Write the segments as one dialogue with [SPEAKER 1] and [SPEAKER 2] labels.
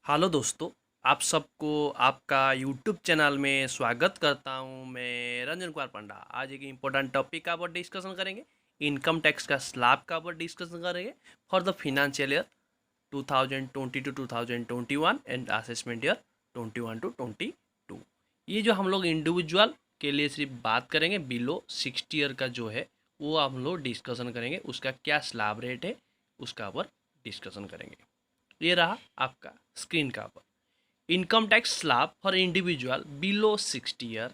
[SPEAKER 1] Hello दोस्तों, आप सबको आपका यूट्यूब चैनल में स्वागत करता हूं। मैं रंजन कुमार पंडा। आज एक इम्पोर्टेंट टॉपिक का ऊपर डिस्कशन करेंगे। इनकम टैक्स का स्लैब का ऊपर डिस्कशन करेंगे for the financial year 2020 to 2021 and assessment year 21 to 22। ये जो हम लोग इंडिविजुअल के लिए सिर्फ बात करेंगे, बिलो 60 ईयर का जो है वो हम लोग डिस्कशन करेंगे, उसका क्या स्लैब रेट है उसका ऊपर डिस्कशन करेंगे। ये रहा आपका स्क्रीन का ऊपर income tax slab for individual below 60 year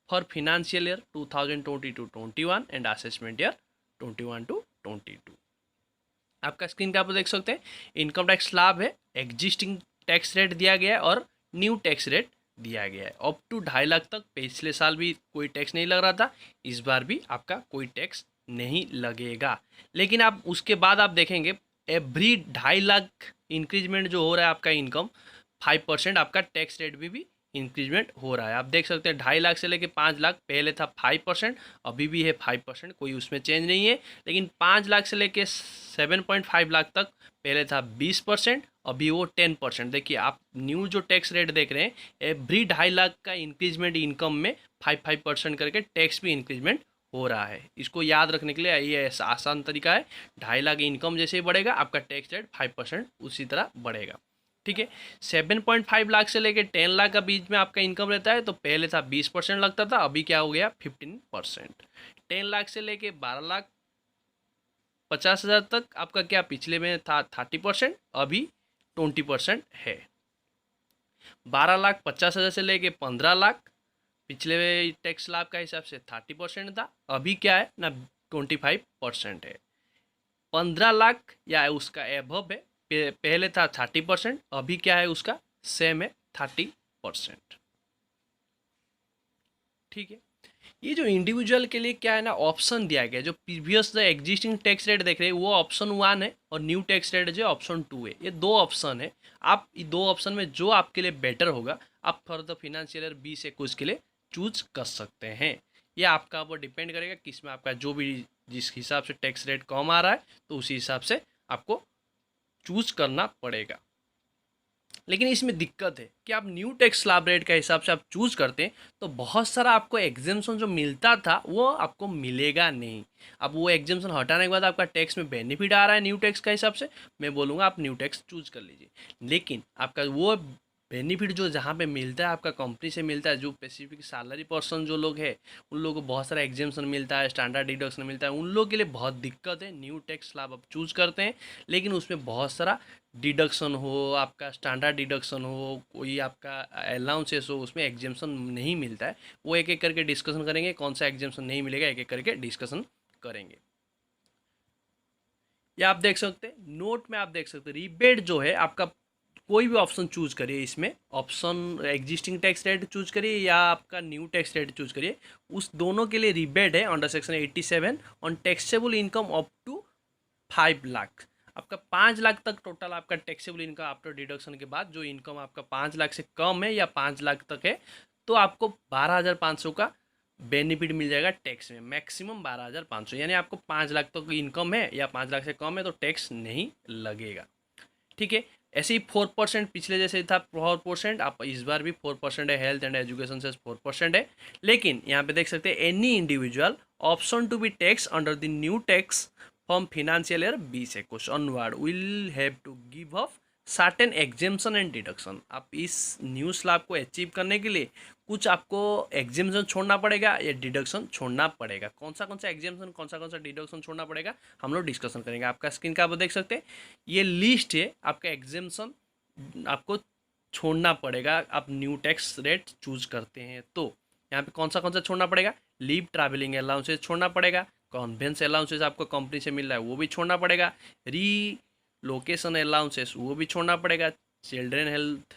[SPEAKER 1] for financial year 2020 to 21 and assessment year 21 to 22। आपका स्क्रीन का ऊपर देख सकते हैं इनकम टैक्स स्लैब है, एग्जिस्टिंग टैक्स रेट दिया गया है और न्यू टैक्स रेट दिया गया है। अप टू 2.5 लाख तक पिछले साल भी कोई टैक्स नहीं लग रहा था, इस बार भी आपका कोई टैक्स नहीं लगेगा। लेकिन आप उसके बाद आप देखेंगे एवरी 2.5 लाख इंक्रीजमेंट जो हो रहा है आपका इनकम 5% आपका टैक्स रेट भी इंक्रीजमेंट हो रहा है। आप देख सकते हैं 2.5 लाख से लेके 5 लाख पहले था 5%, अभी भी है 5%, कोई उसमें चेंज नहीं है। लेकिन 5 लाख से लेके 7.5 लाख तक पहले था 20%, अभी वो 10%। देखिए आप न्यू जो टैक्स रेट देख रहे हैं, एवरी 2.5 लाख का इंक्रीजमेंट इनकम में 5% करके टैक्स भी इंक्रीजमेंट हो रहा है। इसको याद रखने के लिए ये ऐसा आसान तरीका है। 2.5 लाख इनकम जैसे ही बढ़ेगा आपका टैक्स रेट 5% उसी तरह बढ़ेगा। ठीक है, 7.5 लाख से लेके 10 लाख का बीच में आपका इनकम रहता है तो पहले था 20% लगता था, अभी क्या हो गया 15%। 10 लाख से लेके 12 लाख 50 हज़ार तक आपका क्या पिछले में था 30%, अभी 20% है। 12 लाख 50 हज़ार से लेके 15 लाख पिछले टैक्स स्लैब का हिसाब से 30% था, अभी क्या है ना 25% है। 15 लाख या उसका एभव है, पहले था 30%, अभी क्या है उसका सेम है 30%। ठीक है, ये जो इंडिविजुअल के लिए क्या है ना ऑप्शन दिया गया, जो प्रीवियस जो एग्जिस्टिंग टैक्स रेट देख रहे हैं वो ऑप्शन 1 है और न्यू टैक्स रेट जो ऑप्शन 2 है। ये दो ऑप्शन है, आप ये दो ऑप्शन में जो आपके लिए बेटर होगा आप फॉर द फिनेंशियल ईयर 2021 के लिए चूज कर सकते हैं। ये आपका ऊपर डिपेंड करेगा किस में आपका जो भी जिस हिसाब से टैक्स रेट कम आ रहा है तो उसी हिसाब से आपको चूज करना पड़ेगा। लेकिन इसमें दिक्कत है कि आप न्यू टैक्स स्लैब रेट के हिसाब से आप चूज करते हैं तो बहुत सारा आपको एग्जेम्पशन जो मिलता था वो आपको मिलेगा नहीं। अब वो एग्जेम्पशन हटाने के बाद आपका टैक्स में बेनिफिट आ रहा है न्यू टैक्स के हिसाब से, मैं बोलूँगा आप न्यू टैक्स चूज कर लीजिए। लेकिन आपका वो बेनिफिट जो जहाँ पे मिलता है आपका कंपनी से मिलता है, जो स्पेसिफिक सैलरी पर्सन जो लोग हैं उन लोगों को बहुत सारा एग्जेम्पशन मिलता है, स्टैंडर्ड डिडक्शन मिलता है, उन लोगों के लिए बहुत दिक्कत है। न्यू टैक्स स्लैब आप चूज करते हैं लेकिन उसमें बहुत सारा डिडक्शन हो, आपका स्टैंडर्ड डिडक्शन हो, कोई आपका अलाउंसेस हो, उसमें एग्जेम्पशन नहीं मिलता है। वो एक एक करके डिस्कशन करेंगे, कौन सा एग्जेम्पशन नहीं मिलेगा एक एक करके डिस्कशन करेंगे। या आप देख सकते हैं नोट में, आप देख सकते हैं रिबेट जो है आपका कोई भी ऑप्शन चूज करिए, इसमें option existing tax rate choose करिए या आपका न्यू टैक्स रेट चूज करिए, उस दोनों के लिए रिबेट है under section 87 on taxable income up to 5 lakh. आपका 5 लाख तक टोटल आपका टैक्सेबल इनकम आफ्टर डिडक्शन के बाद जो इनकम आपका 5 लाख से कम है या 5 लाख तक है तो आपको 12,500 का बेनिफिट मिल जाएगा टैक्स में, मैक्सिमम 12,500। यानी आपको 5 लाख तक इनकम है या 5 लाख से कम है तो टैक्स नहीं लगेगा। ठीक है, ऐसे ही 4% पिछले जैसे था 4%, आप इस बार भी 4% है, हेल्थ एंड एजुकेशन से 4% है। लेकिन यहाँ पे देख सकते हैं any individual option to be tax under the new tax from financial year 2021 onward will have to give up certain exemption and deduction. आप इस न्यू स्लैब को अचीव करने के लिए कुछ आपको एग्जेम्पशन छोड़ना पड़ेगा या डिडक्शन छोड़ना पड़ेगा। कौन सा एग्जेम्पशन कौन सा डिडक्शन छोड़ना पड़ेगा हम लोग डिस्कशन करेंगे। आपका स्क्रीन का आप देख सकते हैं ये लिस्ट है, आपका एग्जेम्पशन आपको छोड़ना पड़ेगा आप न्यू टैक्स रेट चूज करते हैं तो। यहाँ पे कौन सा छोड़ना पड़ेगा, लीव ट्रैवलिंग अलाउंसेस छोड़ना पड़ेगा, कॉन्वेंस अलाउंसेस आपको कंपनी से मिल रहा है वो भी छोड़ना पड़ेगा, री लोकेशन अलाउंसेस वो भी छोड़ना पड़ेगा, children health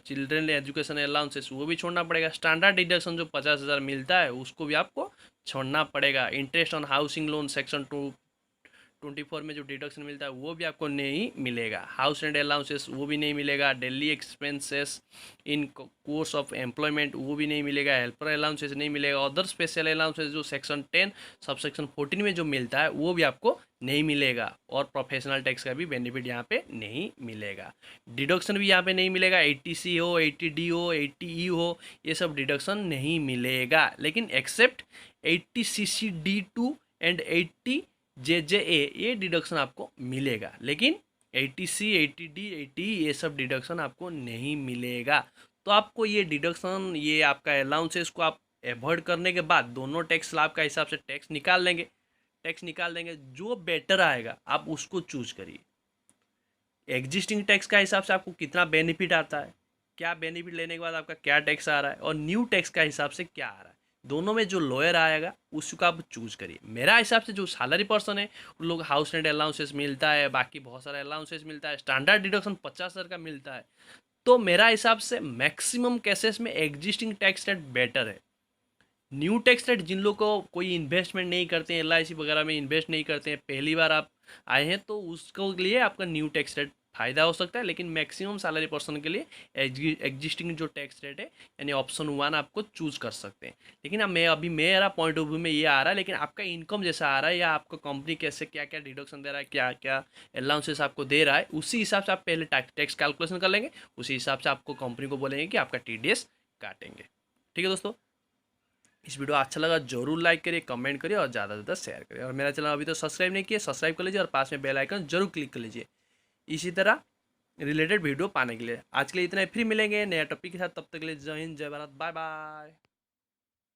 [SPEAKER 1] children education allowances वो भी छोड़ना पड़ेगा, स्टैंडर्ड डिडक्शन जो 50,000 मिलता है उसको भी आपको छोड़ना पड़ेगा, interest on housing loan section 224 में जो डिडक्शन मिलता है वो भी आपको नहीं मिलेगा, हाउस रेंट अलाउंसेस वो भी नहीं मिलेगा, daily expenses in course of employment वो भी नहीं मिलेगा, हेल्पर अलाउंसेस नहीं मिलेगा, अदर स्पेशल अलाउंसेस जो सेक्शन 10 सब सेक्शन 14 में जो मिलता है वो भी आपको नहीं मिलेगा और प्रोफेशनल टैक्स का भी बेनिफिट यहाँ पे नहीं मिलेगा। डिडक्शन भी यहाँ पे नहीं मिलेगा, 80C हो, 80D हो, 80E हो, ये सब डिडक्शन नहीं मिलेगा। लेकिन एक्सेप्ट 80CCD2 एंड 80JJA ये डिडक्शन आपको मिलेगा। लेकिन 80C, 80D, 80E ये सब डिडक्शन आपको नहीं मिलेगा। तो आपको ये डिडक्शन, ये आपका अलाउंसेस को आप अवॉइड करने के बाद दोनों टैक्स स्लैब का हिसाब से टैक्स निकाल देंगे। जो बेटर आएगा आप उसको चूज करिए। एग्जिस्टिंग टैक्स का हिसाब से आपको कितना बेनिफिट आता है, क्या बेनिफिट लेने के बाद आपका क्या टैक्स आ रहा है, और न्यू टैक्स का हिसाब से क्या आ रहा है, दोनों में जो लोअर आएगा उसको आप चूज करिए। मेरा हिसाब से जो सैलरी पर्सन है उन लोग हाउस रेंट अलाउंसेस मिलता है, बाकी बहुत सारे अलाउंसेस मिलता है, स्टैंडर्ड डिडक्शन 50,000 का मिलता है। तो मेरा हिसाब से मैक्सिमम केसेस में एग्जिस्टिंग टैक्स रेट बेटर है। न्यू टैक्स रेट जिन लोग को कोई इन्वेस्टमेंट नहीं करते हैं, एलआईसी वगैरह में इन्वेस्ट नहीं करते हैं, पहली बार आप आए हैं, तो उसको लिए आपका न्यू टैक्स रेट फ़ायदा हो सकता है। लेकिन मैक्सिमम सैलरी पर्सन के लिए एग्जिस्टिंग जो टैक्स रेट है यानी ऑप्शन 1 आपको चूज कर सकते हैं। लेकिन अब मेरा पॉइंट ऑफ व्यू में ये आ रहा है, लेकिन आपका इनकम जैसा आ रहा है या आपका कंपनी कैसे क्या क्या डिडक्शन दे रहा है, क्या क्या अलाउंसेस आपको दे रहा है, उसी हिसाब से आप पहले टैक्स कैलकुलेशन कर लेंगे, उसी हिसाब से आपको कंपनी को बोलेंगे कि आपका TDS काटेंगे। ठीक है दोस्तों, इस वीडियो अच्छा लगा जरूर लाइक करिए, कमेंट करिए और ज़्यादा से ज़्यादा शेयर करिए। और मेरा चैनल अभी तो सब्सक्राइब नहीं किया, सब्सक्राइब कर लीजिए और पास में बेल आइकन जरूर क्लिक कर लीजिए इसी तरह रिलेटेड वीडियो पाने के लिए। आज के लिए इतना ही, फिर मिलेंगे नया टॉपिक के साथ। तब तक के लिए जय हिंद, जय भारत, बाय बाय।